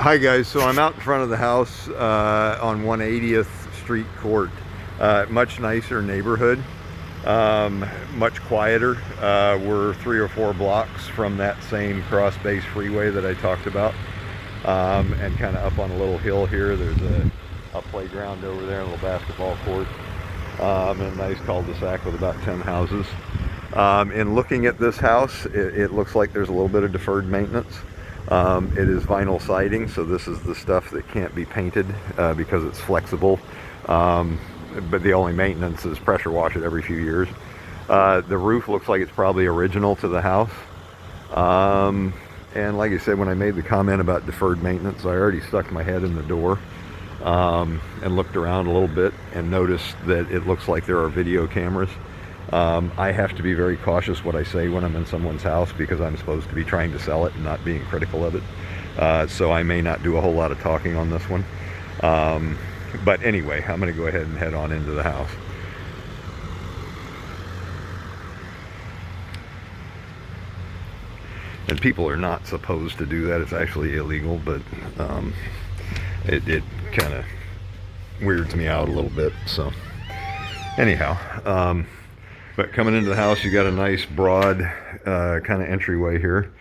Hi guys, so I'm out in front of the house on 180th Street Court. Much nicer neighborhood, much quieter. We're 3 or 4 blocks from that same cross-base freeway that I talked about, and kind of up on a little hill here. There's a playground over there, a little basketball court, and a nice cul-de-sac with about 10 houses. In looking at this house, it looks like there's a little bit of deferred maintenance. It is vinyl siding, so this is the stuff that can't be painted because it's flexible. But the only maintenance is pressure wash it every few years. The roof looks like it's probably original to the house. And like I said, when I made the comment about deferred maintenance, I already stuck my head in the door and looked around a little bit and noticed that it looks like there are video cameras. I have to be very cautious what I say when I'm in someone's house because I'm supposed to be trying to sell it and not being critical of it. So I may not do a whole lot of talking on this one. But anyway, I'm going to go ahead and head on into the house. And people are not supposed to do that. It's actually illegal, but it kind of weirds me out a little bit. So anyhow, but coming into the house, you got a nice broad kind of entryway here.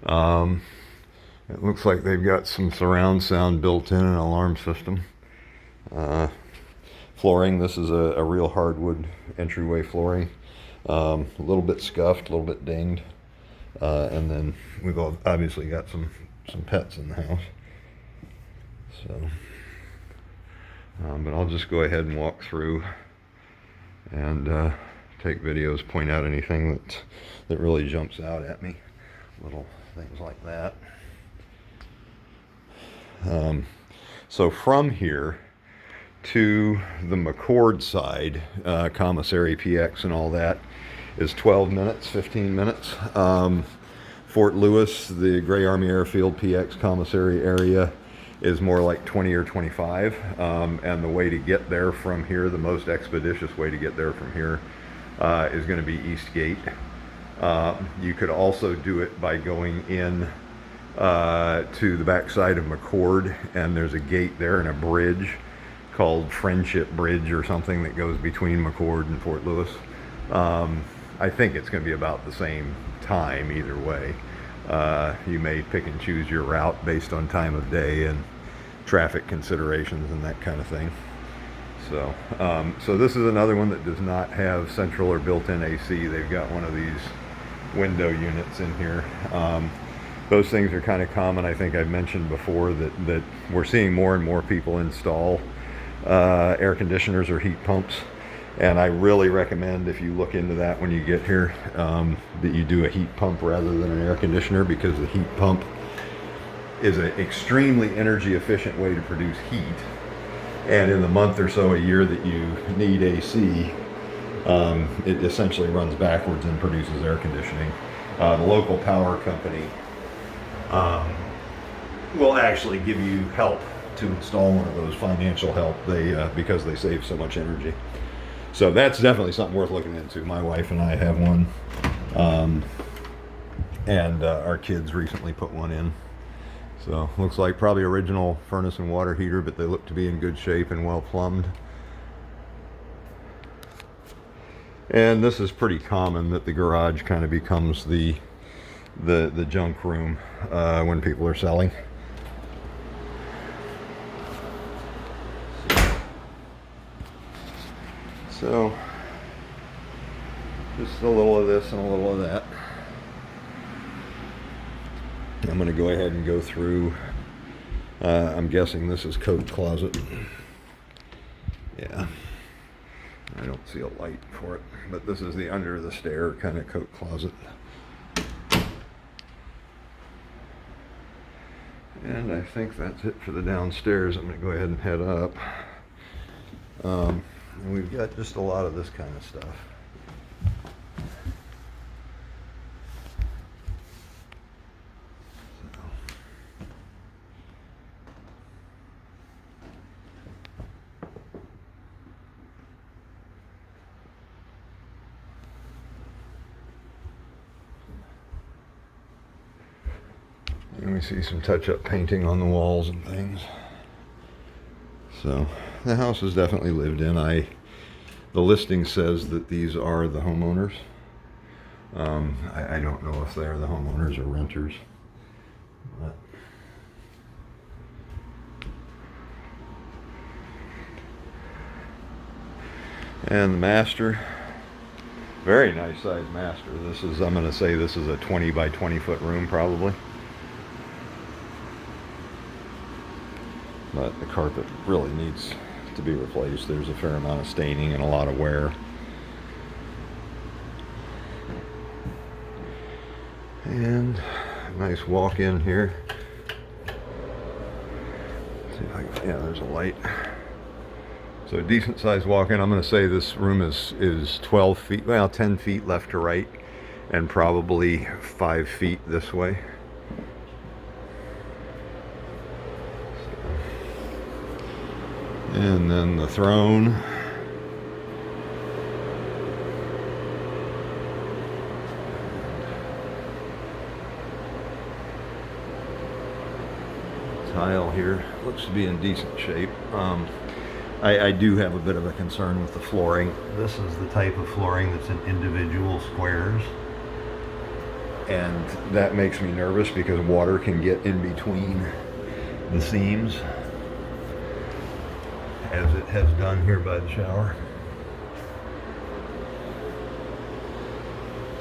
It looks like they've got some surround sound built in, an alarm system. Flooring, this is a real hardwood entryway flooring. A little bit scuffed, a little bit dinged. And then we've obviously got some pets in the house. So, but I'll just go ahead and walk through and take videos, point out anything that really jumps out at me, little things like that. So from here to the McCord side, Commissary PX and all that, is 12 minutes, 15 minutes. Fort Lewis, the Gray Army Airfield PX commissary area, is more like 20 or 25. And the way to get there from here, the most expeditious way to get there from here, is going to be East Gate. You could also do it by going in to the backside of McCord, and there's a gate there and a bridge called Friendship Bridge or something that goes between McCord and Fort Lewis. I think it's going to be about the same time either way. You may pick and choose your route based on time of day and traffic considerations and that kind of thing. So, so this is another one that does not have central or built-in AC. They've got one of these window units in here. Those things are kind of common. I think I've mentioned before that we're seeing more and more people install air conditioners or heat pumps. And I really recommend, if you look into that when you get here, that you do a heat pump rather than an air conditioner, because the heat pump is an extremely energy efficient way to produce heat. And in the month or so a year that you need AC, it essentially runs backwards and produces air conditioning. The local power company will actually give you help to install one of those, financial help, because they save so much energy. So that's definitely something worth looking into. My wife and I have one, and our kids recently put one in. So looks like probably original furnace and water heater, but they look to be in good shape and well plumbed. And this is pretty common, that the garage kind of becomes the junk room when people are selling. So just a little of this and a little of that. I'm going to go ahead and go through. I'm guessing this is coat closet. Yeah, I don't see a light for it, but this is the under the stair kind of coat closet. And I think that's it for the downstairs. I'm going to go ahead and head up. And we've got just a lot of this kind of stuff. And we see some touch-up painting on the walls and things. So the house is definitely lived in. The listing says that these are the homeowners. I don't know if they're the homeowners or renters. But and the master, very nice sized master. This is, I'm going to say this is a 20 by 20 foot room probably. But the carpet really needs to be replaced. There's a fair amount of staining and a lot of wear. And nice walk in here. See if I can, yeah, there's a light. So a decent sized walk in. I'm going to say this room is 12 feet, well, 10 feet left to right, and probably 5 feet this way. And then the throne. Tile here looks to be in decent shape. I do have a bit of a concern with the flooring. This is the type of flooring that's in individual squares. And that makes me nervous because water can get in between the seams, as it has done here by the shower.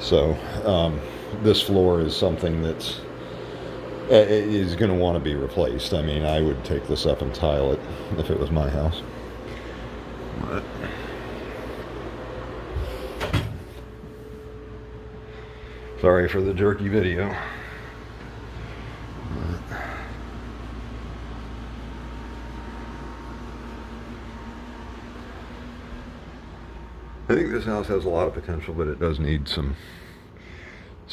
So this floor is something that's is going to want to be replaced. I mean, I would take this up and tile it if it was my house. But sorry for the jerky video. I think this house has a lot of potential, but it does need some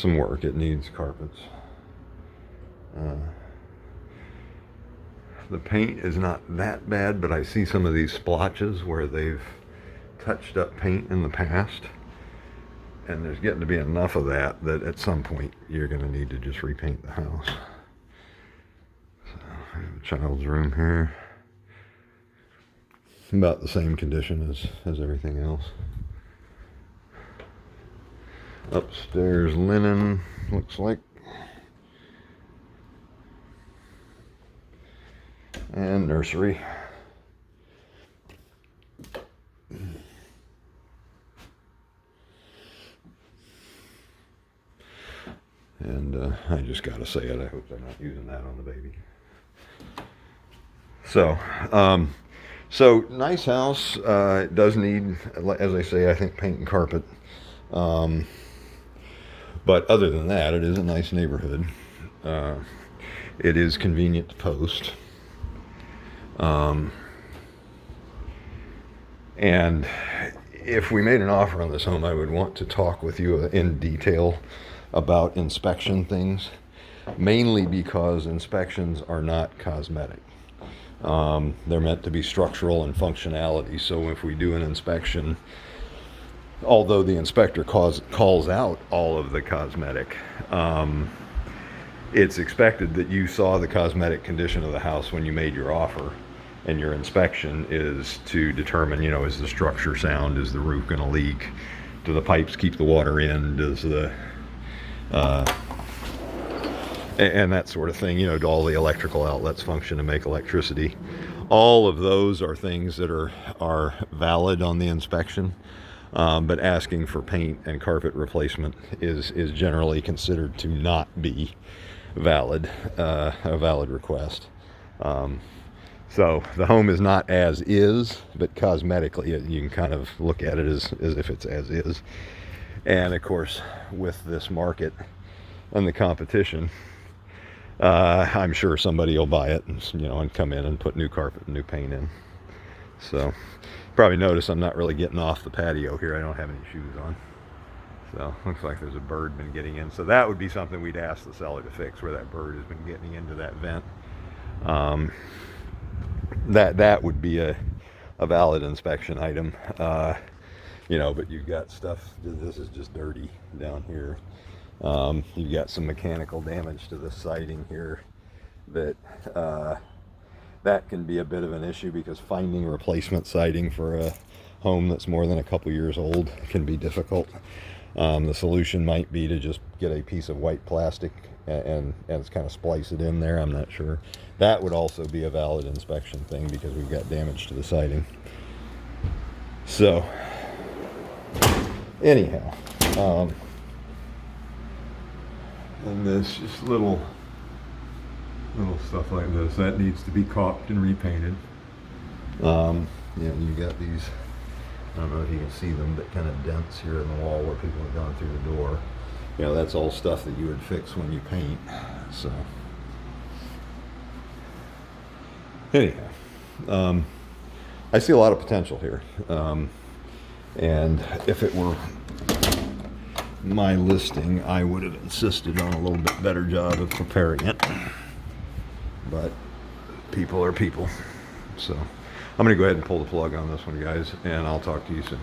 work. It needs carpets. The paint is not that bad, but I see some of these splotches where they've touched up paint in the past, and there's getting to be enough of that at some point you're going to need to just repaint the house. So I have a child's room here, about the same condition as everything else. Upstairs linen, looks like. And nursery. And I just gotta say it, I hope they're not using that on the baby. So nice house. It does need, as I say, I think paint and carpet. But other than that, it is a nice neighborhood. It is convenient to post. And if we made an offer on this home, I would want to talk with you in detail about inspection things, mainly because inspections are not cosmetic. They're meant to be structural and functionality. So if we do an inspection, although the inspector calls out all of the cosmetic, it's expected that you saw the cosmetic condition of the house when you made your offer, and your inspection is to determine, is the structure sound? Is the roof going to leak? Do the pipes keep the water in? Does the and that sort of thing, do all the electrical outlets function to make electricity? All of those are things that are valid on the inspection, but asking for paint and carpet replacement is generally considered to not be valid, a valid request. So the home is not as is, but cosmetically you can kind of look at it as if it's as is. And of course, with this market and the competition, I'm sure somebody will buy it and come in and put new carpet and new paint in. So probably notice I'm not really getting off the patio here. I don't have any shoes on. So looks like there's a bird been getting in. So that would be something we'd ask the seller to fix, where that bird has been getting into that vent. That would be a valid inspection item. But you've got stuff, this is just dirty down here. You've got some mechanical damage to the siding here that that can be a bit of an issue, because finding replacement siding for a home that's more than a couple years old can be difficult. The solution might be to just get a piece of white plastic and kind of splice it in there. I'm not sure. That would also be a valid inspection thing, because we've got damage to the siding. So anyhow, and this just little stuff like this that needs to be caulked and repainted. You got these, I don't know if you can see them, but kind of dents here in the wall where people have gone through the door. That's all stuff that you would fix when you paint. So anyhow, I see a lot of potential here. And if it were my listing, I would have insisted on a little bit better job of preparing it. But people are people. So I'm going to go ahead and pull the plug on this one, guys, and I'll talk to you soon.